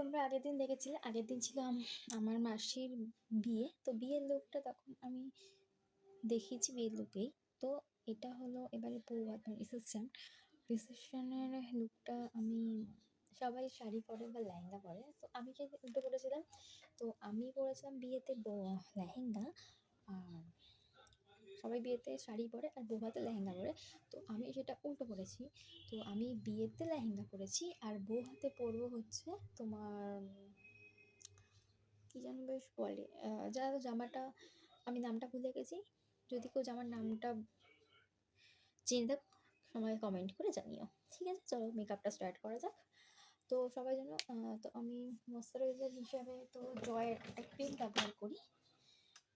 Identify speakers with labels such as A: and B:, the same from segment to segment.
A: তোমরা আগের দিন দেখেছিলে, আগের দিন ছিল আমার মাসির বিয়ে। তো বিয়ের লুকটা তখন আমি দেখিয়েছি বিয়ের লুকেই। তো এটা হলো এবারে বৌভাত মানে রিসেপশনের লুকটা। আমি সবাই শাড়ি পরে বা লেহেঙ্গা পরে, তো আমি যেহেতু উল্টো পরেছিলাম। তো আমি পরেছিলাম বিয়েতে লেহেঙ্গা, আর সবাই বিয়েতে শাড়ি পরে আর বৌভাতে লেহেঙ্গা পরে। তো আমি সেটা উল্টো পরেছি। তো আমি বিয়েতে লেহেঙ্গা পরেছি আর বৌভাতে পরবো হচ্ছে তোমার কী যেন বেশ বলে, যারা জামাটা আমি নামটা ভুলে গেছি। যদি কেউ জামার নামটা জেনে থাকো সবাই কমেন্ট করে জানিও। ঠিক আছে, চলো মেকআপটা স্টার্ট করা যাক। তো সবাই যেন তো আমি ময়শ্চারাইজার হিসাবে তো জয়ের একটা ক্রিম ব্যবহার করি।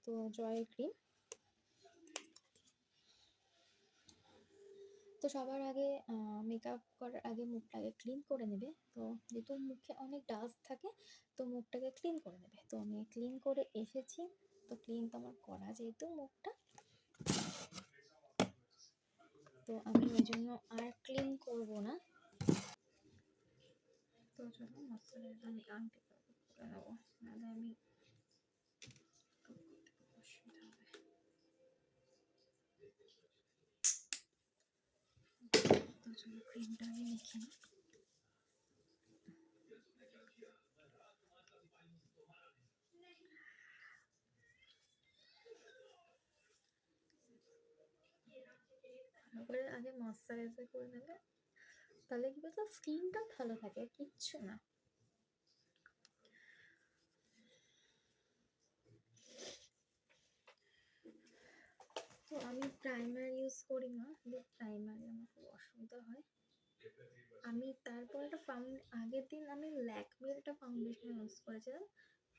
A: তো জয়ের ক্রিম। তো সবার আগে মেকআপ করার আগে মুখটাকে ক্লিন করে নেবে। তো যেহেতু মুখে অনেক ডাস্ট থাকে, তো মুখটাকে ক্লিন করে নেবে। তো আমি ক্লিন করে এসেছি। তো ক্লিন তো আমার করা যেহেতু মুখটা, তো আমি ওই জন্য আর ক্লিন করব না। তো চলো ময়শ্চারাইজার আমি আনতে করে নেবো, নাহলে আমি অসুবিধা হবে। তো চলো ক্রিমটা আমি মেখে নিই। আগে ময়শ্চারাইজার করে নেবে, তাহলে কি বলতো স্কিনটা ভালো থাকে, কিচ্ছু না। তো আমি প্রাইমার ইউজ করি না, প্রাইমারে আমার খুব অসুবিধা হয়। আমি তারপর একটা আগের দিন আমি ল্যাকমির একটা ফাউন্ডেশন ইউজ করেছিলাম।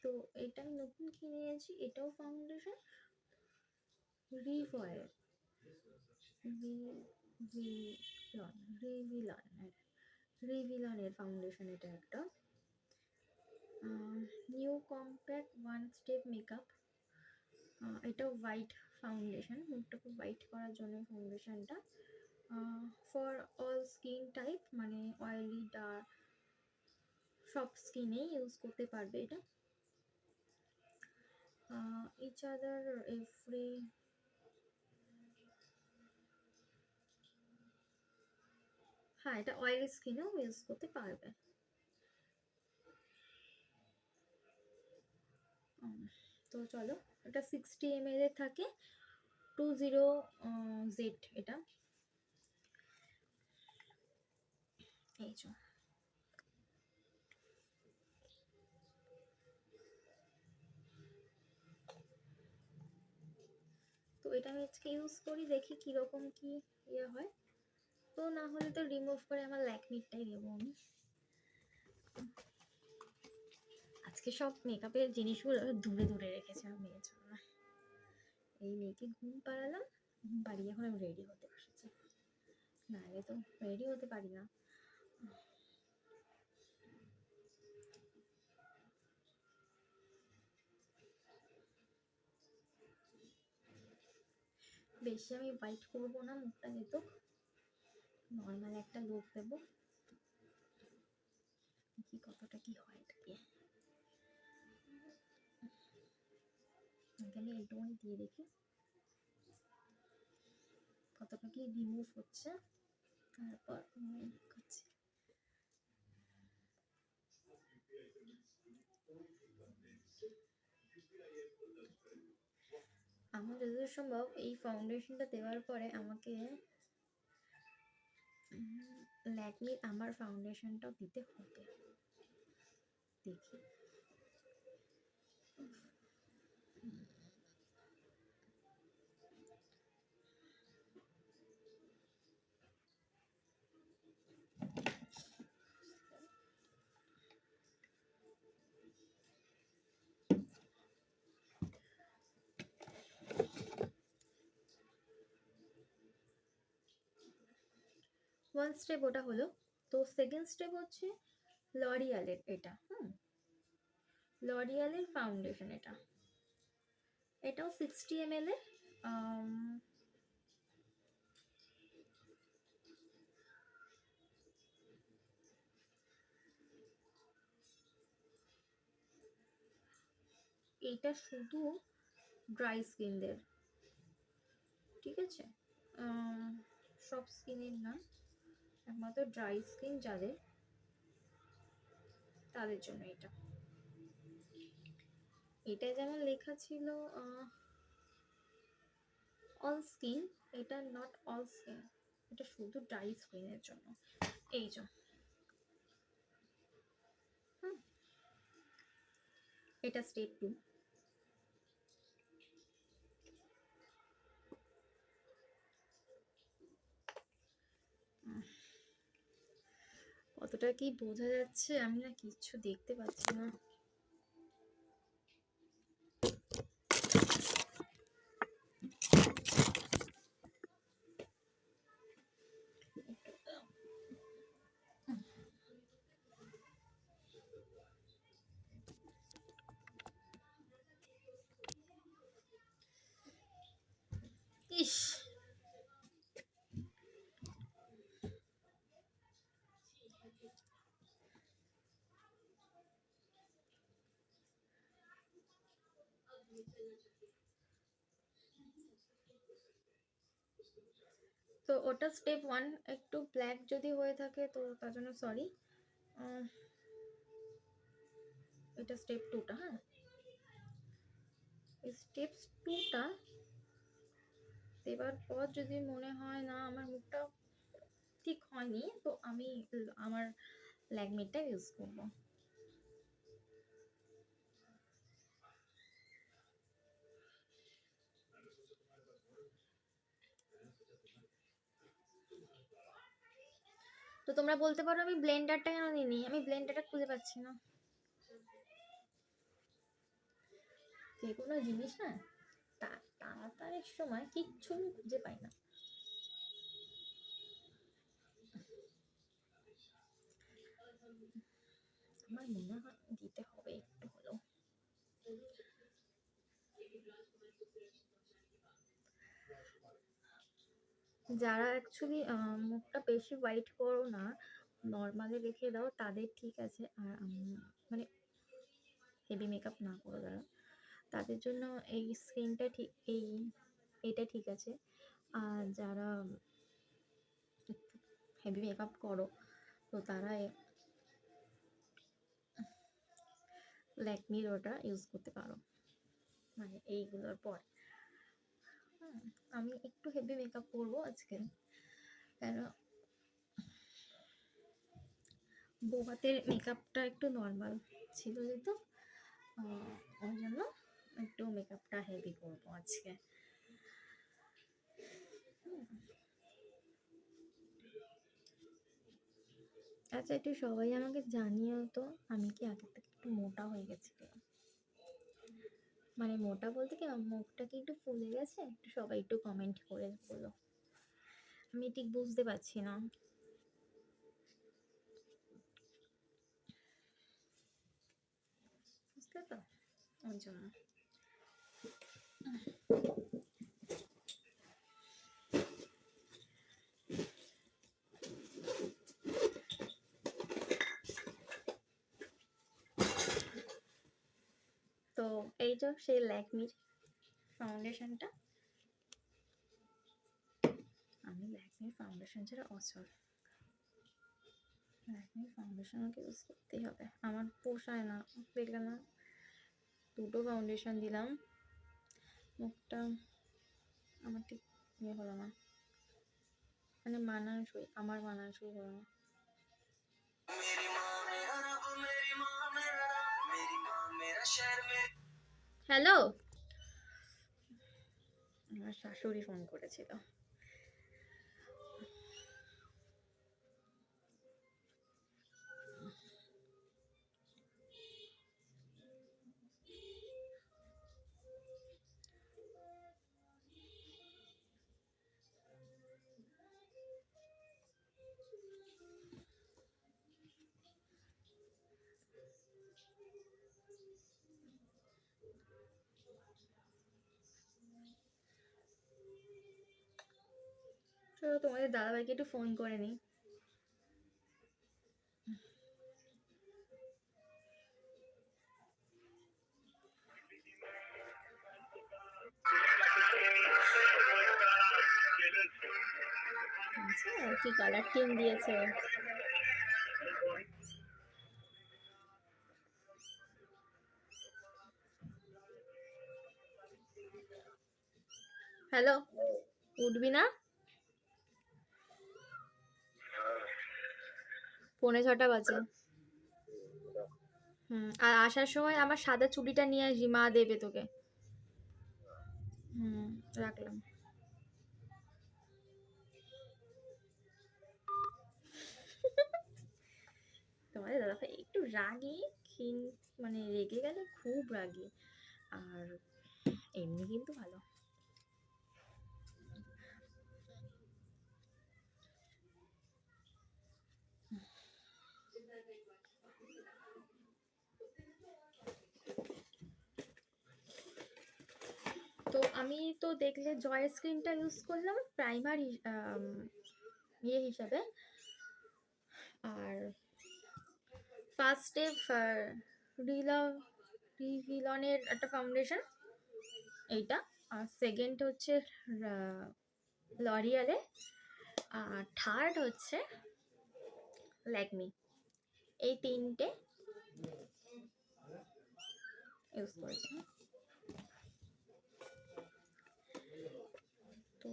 A: তো এটা আমি নতুন কিনে নিয়েছি, এটাও ফাউন্ডেশন রিভয়ের রিভিলনের ফাউন্ডেশন। এটা একটা new compact one step makeup. এটা হোয়াইট ফাউন্ডেশন, মুখটাকে হোয়াইট করার জন্য ফাউন্ডেশনটা। ফর অল স্কিন টাইপ, মানে অয়েলি, ডার্ক, সব স্কিনেই ইউজ করতে পারবে এটা। ইচ আদার এভরি হ্যাঁ, এটা অয়েলি স্কিনেও ইউজ করতে পারবে। তো চলো, এটা 60 ml এর থাকে, 20Z এটা। এই যে তো এটা আমি আজকে ইউজ করি, দেখি কীরকম কি ইয়ে হয়। তো না হলে তো রিমুভ করে আমার ল্যাকমিটাই দেবো আমি। আজকে সব মেকআপের জিনিসগুলো দূরে দূরে রেখেছে আমি এর জন্য। এই মেয়েকে ঘুম পাড়ালাম, ঘুম পাড়িয়ে এখন আমি রেডি হতে বসেছি, নাহলে তো রেডি হতে পারি না। বেশি আমি হোয়াইট করবো না মুখটা, যেহেতু নর্মাল একটা লুক দেবো। কি কতটা কি হয় এটা দিয়ে, আমি এইটুকুনি দিয়ে দেখি কতটা কি রিমুভ হচ্ছে, তারপর করছি। আমার যতদূর সম্ভব এই ফাউন্ডেশনটা দেওয়ার পরে আমাকে ল্যাকমি আমার ফাউন্ডেশনটাও দিতে হবে, দেখি। ওয়ান স্টেপ ওটা হলো। তো সেকেন্ড স্টেপ হচ্ছে লরিয়ালের এটা, লরিয়ালের ফাউন্ডেশন এটা, এটাও 60 ml এর। এইটা শুধু ড্রাই স্কিনদের, ঠিক আছে? সব স্কিনের না, একমাত্র ড্রাই স্কিন যাদের, তাদের জন্য এটা। এটা যেমন লেখা ছিল অল স্কিন, এটা নট অল স্কিন, এটা শুধু ড্রাই স্কিনের জন্য। এই যে এটা স্টেপ 2। কতটা কি বোঝা যাচ্ছে আমি না কিচ্ছু দেখতে পাচ্ছি না। ইস, তো ওটা স্টেপ 1, একটু ব্ল্যাক যদি হয়ে থাকে তো তার জন্য সরি। এটা স্টেপ 2টা। হ্যাঁ, স্টেপ 2টা দেবার পর যদি মনে হয় না আমার মুখটা ঠিক হয়নি, তো আমি আমার ল্যাকমিটা ইউজ করব। তো তোমরা বলতে পারো আমি ব্লেন্ডারটা কেন নিইনি, আমি ব্লেন্ডারটা খুঁজে পাচ্ছি না। যে কোনো জিনিস না তাড়াতাড়ির সময় কিচ্ছু আমি খুঁজে পাই না। আমার মনে হয় দিতে হবে একটু হলেও। যারা অ্যাকচুয়ালি মুখটা বেশি হোয়াইট করো না, নর্মালি রেখে দাও, তাদের ঠিক আছে। আর মানে হেভি মেকআপ না করো যারা, তাদের জন্য এই স্কিনটা ঠিক, এটা ঠিক আছে। আর যারা হেভি মেকআপ করো তো তারা ল্যাকমির ওটা ইউজ করতে পারো, মানে এইগুলোর পর। আমি একটু হেভি মেকআপ করবো আজকে, কেন বৌভাতের মেকআপটা একটু নর্মাল ছিল যেহেতু, ওই জন্য একটু মেকআপটা হেভি করবো আজকে। আচ্ছা, একটু সবাই আমাকে জানিও তো, আমি কি আগের থেকে একটু মোটা হয়ে গেছি কিনা? মানে মোটা বলতে কি, আমার মুখটা কি একটু ফুলে গেছে? একটু সবাই একটু কমেন্ট করে বলো, আমি ঠিক বুঝতে পারছি না। বুঝতে তো, ওই জন্য। তো এই যে সেই ল্যাকমির ফাউন্ডেশনটা, আমি ল্যাকমির ফাউন্ডেশন ছাড়া অচল। ল্যাকমির ফাউন্ডেশন আমাকে ইউজ করতেই হবে, আমার পোষায় না। দেখলে না, দুটো ফাউন্ডেশন দিলাম, মুখটা আমার ঠিক ইয়ে হলো না, মানে মানানসই, আমার মানানসই হলো না। হ্যালো, আমার শাশুড়ি ফোন করেছিল। চলো তোমাদের দাদাভাইকে একটু ফোন করে নিই। কি কালার টিম দিয়েছে। হ্যালো, উঠবি না? 6:45 বাজে। আর আসার সময় আমার সাদা চুড়িটা নিয়ে আসবি, মা দেবে তোকে। রাখলাম। তোমাদের দাদাভাই একটু রাগী, মানে রেগে গেলে খুব রাগী, আর এমনি কিন্তু ভালো। তো আমি তো দেখলে জয়ের স্ক্রিনটা ইউজ করলাম প্রাইমার ইয়ে হিসাবে, আর ফার্স্টে রিভিলনের একটা ফাউন্ডেশন এইটা, আর সেকেন্ড হচ্ছে লরিয়ালে, আর থার্ড হচ্ছে ল্যাকমি। এই তিনটে ইউজ করেছি। তো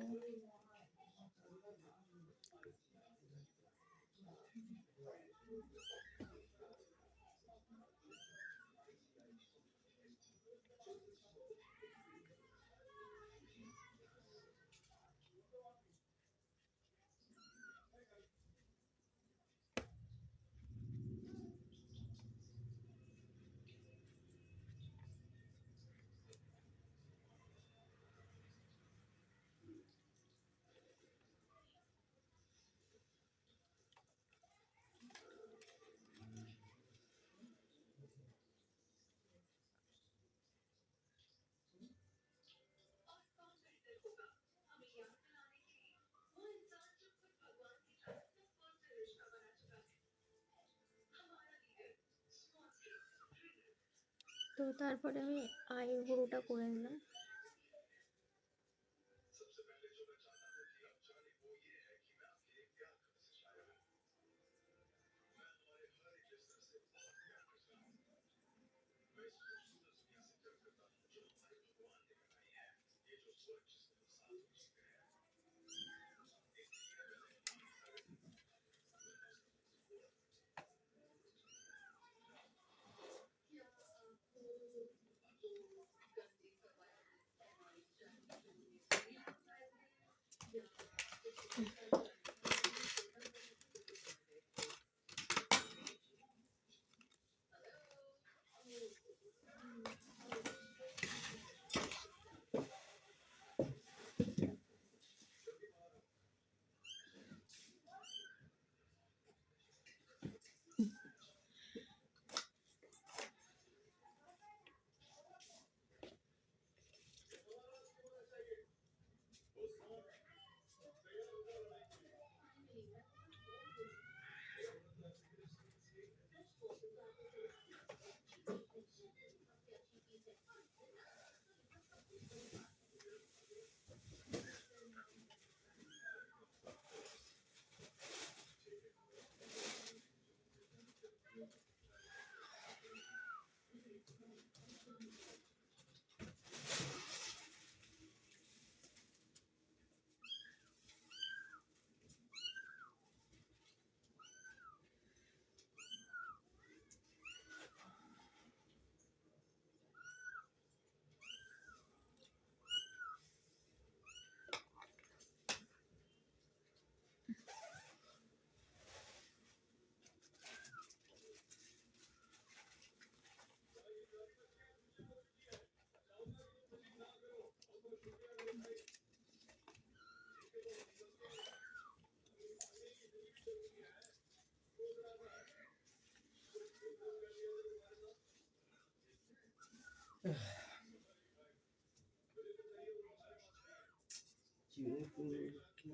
A: তো তারপরে আমি আইব্রোটা করে নিলাম।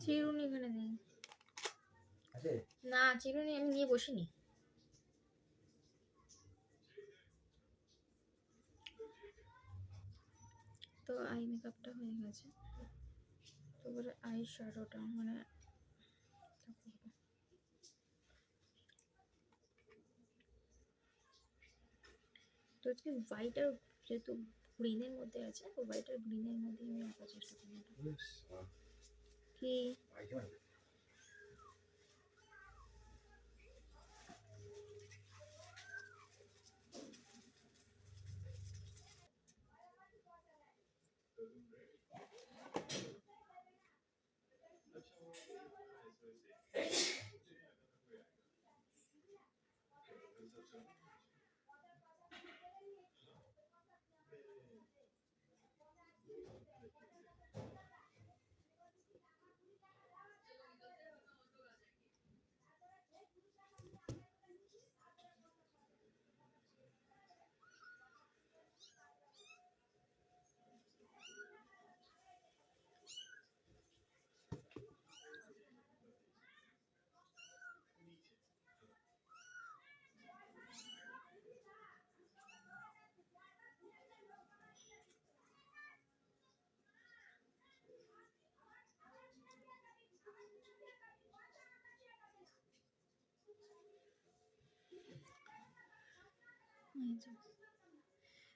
A: চিরুনি এখানে নেই। না, চিরুনি আমি নিয়ে বসিনি। তো আই মেকআপটা হয়ে গেছে, তো এবারে আই শ্যাডোটা, মানে তো আজকে হোয়াইট আর যেহেতু গ্রিনের মধ্যে আছে, তো হোয়াইট আর গ্রিনের মধ্যে আমি আঁকার চেষ্টা করবো। কি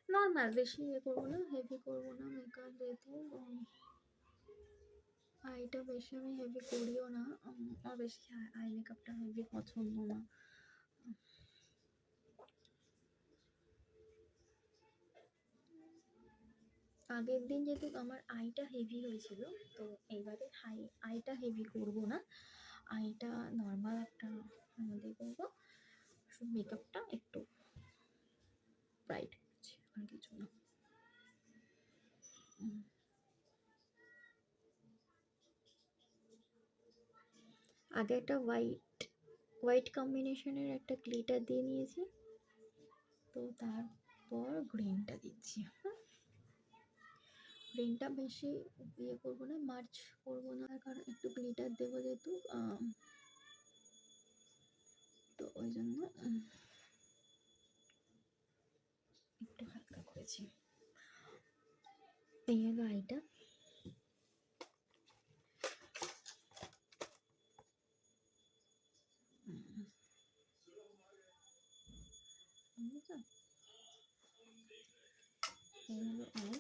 A: নর্মাল, বেশি ইয়ে করবো না, হেভি করবো না মেকআপ, যেহেতু আইটা বেশি আমি হেভি করিও না, আর বেশি আই মেকআপটা হেভি পছন্দ না। আগের দিন যেহেতু আমার আইটা হেভি হয়েছিল, তো এবারে আইটা হেভি করব না, আইটা নর্মাল একটা আমাদের করবো, শুধু মেকআপটা একটু ব্রাইট করছি, আর কিছু না। আগে একটা হোয়াইট কম্বিনেশনের একটা গ্লিটার দিয়ে নিয়েছি, তো তারপর গ্রিনটা দিচ্ছি। গ্রিনটা বেশি ইয়ে করবো না, মার্চ করবো না, কারণ একটু গ্লিটার দেবো যেহেতু, তো ওই জন্য একটু হালকা করেছি। এই হলো আইটা। এই হলো আই।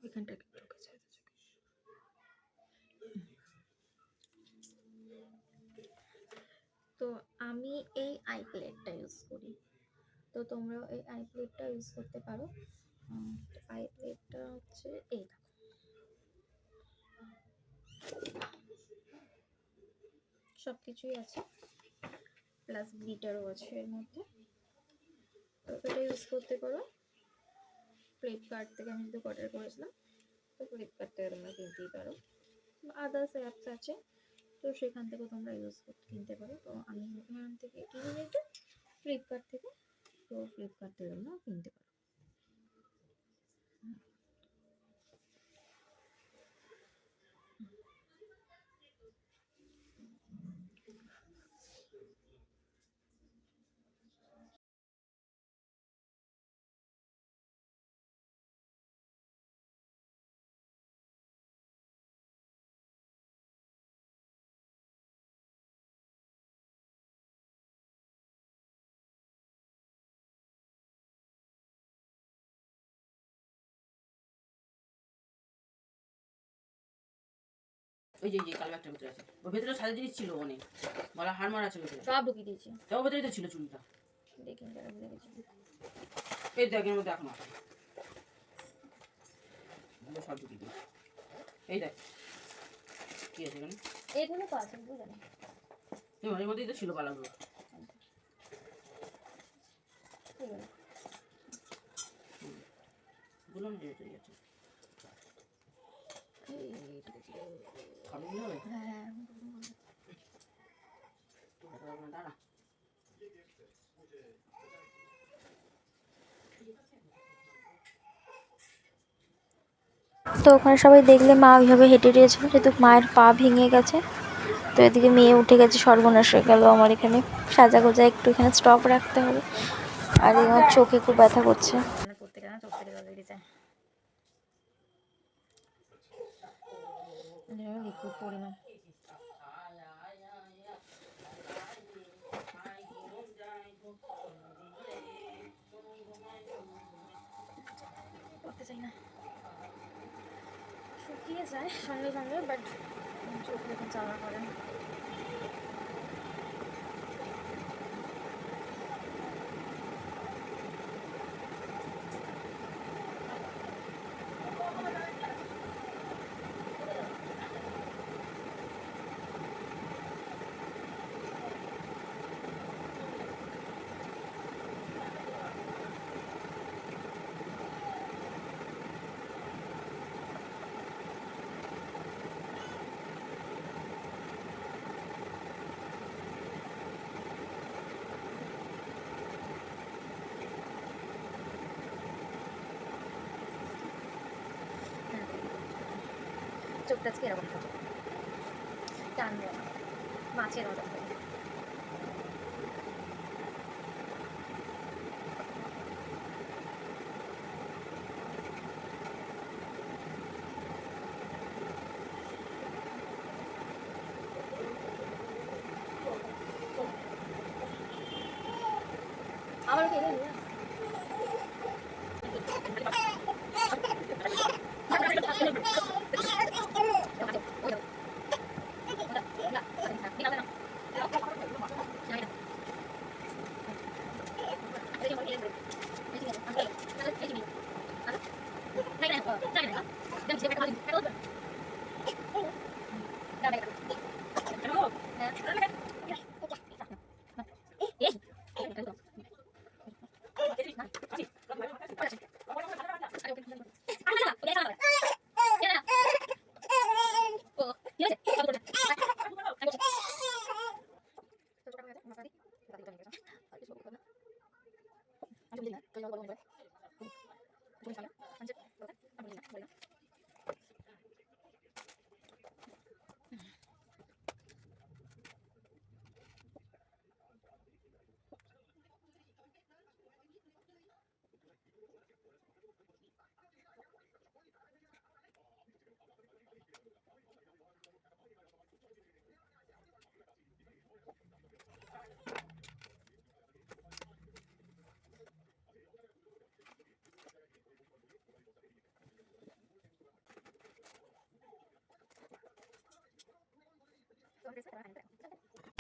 A: এখানটা একটু কাছে। তো আমি এই আই প্লেটটা ইউজ করি, তো তোমরাও এই আই প্লেটটা ইউজ করতে পারো। আই প্লেটটা হচ্ছে এই, সব কিছুই আছে, প্লাস গ্লিটারও আছে এর মধ্যে, তো এটা ইউজ করতে পারো। ফ্লিপকার্ট থেকে আমি যেহেতু অর্ডার করেছিলাম, তো ফ্লিপকার্ট থেকে তোমরা কিনতেই পারো, আদার্স অ্যাপস আছে, তো সেখান থেকেও তোমরা কিনতে পারো। তো আমি এখান থেকে কিনে নিয়েছি ফ্লিপকার্ট থেকে, তো ফ্লিপকার্ট থেকে তোমরা কিনতে পারো।
B: ওই যে কালো ব্যাগটার ভিতরে আছে, ওর ভেতরে সাদা জিনিস ছিল অনেক, বলা হার মারা আছে ভেতরে,
A: সব ঢুকিয়ে দিয়েছি।
B: তাও ভেতরে তো ছিল চুড়িটা,
A: দেখি যারা বুঝে গেছি।
B: এই ব্যাগের মধ্যে এখন আছে, সব ঢুকিয়ে দিই। এই দেখ কি আছে এখানে,
A: এগুলো তো আছে বুঝলেন,
B: এর মধ্যেই তো ছিল বালাগুলো। গুলো না যেতে যাচ্ছে খাবে না হবে।
A: হ্যাঁ
B: দাঁড়া
A: তো ওখানে সবাই দেখলে মা ওইভাবে হেঁটে দিয়েছিল, যেহেতু মায়ের পা ভেঙে গেছে। তো এদিকে মেয়ে উঠে গেছে, সর্বনাশ হয়ে গেল আমার। এখানে সাজা গোজা একটু এখানে স্টপ রাখতে হবে। আর আমার চোখে খুব ব্যথা করছে। লিকুইড পরিমাণ করতে চাই না, শুকিয়ে যায় সঙ্গে সঙ্গে, বাট চোখ যখন জ্বালা করে। চোখটা আজকে এরকম থাকে, টানবে না, মাছের মতো থাকে। আমার কি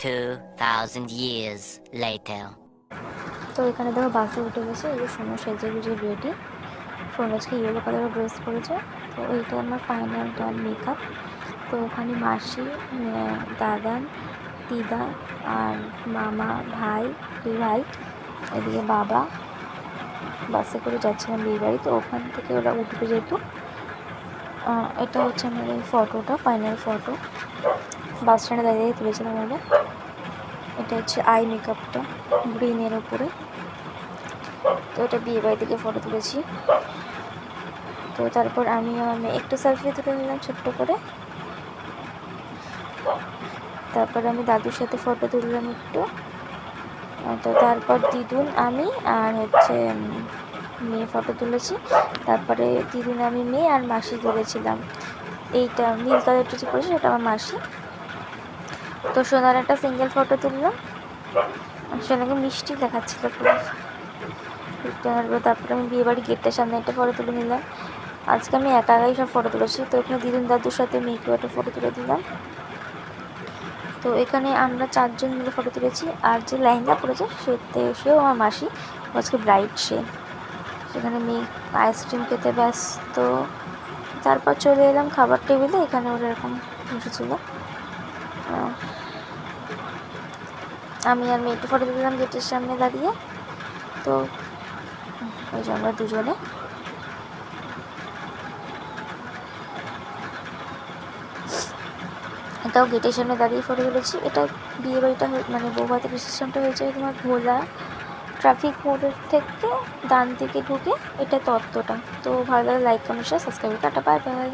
C: $2,000 years later.
A: তো এখানে দেখো বাসে উঠে গেছে, এই যে সোনু সেজে গুজে রেডি। সোনু আজকে ইয়েলো কালারের ড্রেস পরেছে। তো এইটা আমার ফাইনাল ডান মেকআপ। তো ওখানে মাসি, দাদা, দিদা আর মামা, ভাই, এদিকে বাবা বাসে করে যাচ্ছিলাম বিয়ে বাড়ি। তো ওখান থেকে ওরা উঠবে যেহেতু, এটা হচ্ছে আমার এই ফটোটা, ফাইনাল ফটো। বাস স্ট্যান্ডে দাঁড়িয়ে তুলেছিলাম ওরা। এটা হচ্ছে আই মেকআপটা গ্রিনের ওপরে। তো এটা বিয়ে বাড়ি থেকে ফটো তুলেছি। তো তারপর আমি একটু সেলফি তুলে নিলাম ছোট্ট করে। তারপর আমি দাদুর সাথে ফটো তুললাম একটু। তো তারপর দিদুন, আমি আর হচ্ছে মেয়ে ফটো তুলেছি। তারপরে দিদুন, আমি, মেয়ে আর মাসি তুলেছিলাম। এইটা নীল কালার যে করেছি সেটা আমার মাসি। তো সোনার একটা সিঙ্গেল ফটো তুললাম, সোনাকে মিষ্টি দেখাচ্ছিল খুব। তারপরে আমি বিয়ে বাড়ি গেটের সামনে একটা ফটো তুলে নিলাম। আজকে আমি একা একাই সব ফটো তুলেছি। তো এখানে দিদুন দাদুর সাথে মেয়েকেও একটা ফটো তুলে দিলাম। তো এখানে আমরা 4 জন মিলে ফটো তুলেছি। আর যে লেহেঙ্গা পরেছে সেও আমার মাসি, আজকে ব্রাইড সে। সেখানে মেয়ে আইসক্রিম খেতে ব্যস্ত। তারপর চলে এলাম খাবার টেবিলে, এখানে ওরা এরকম বসেছিল। আমি আর মেয়ে একটু ফটো তুললাম গেটের সামনে দাঁড়িয়ে। তো ওই যে আমরা দুজনে এটাও গেটের সামনে দাঁড়িয়ে ফটো তুলেছি। এটা বিয়ে বাড়িটা মানে বৌভাতের রিসেপশনটা হয়েছে তোমার ভোলা ট্রাফিক মোড়ের থেকে ডান দিকে ঢুকে, এটা তত্ত্বটা। তো ভালো লাগে like comment share subscribe, tata bye bye.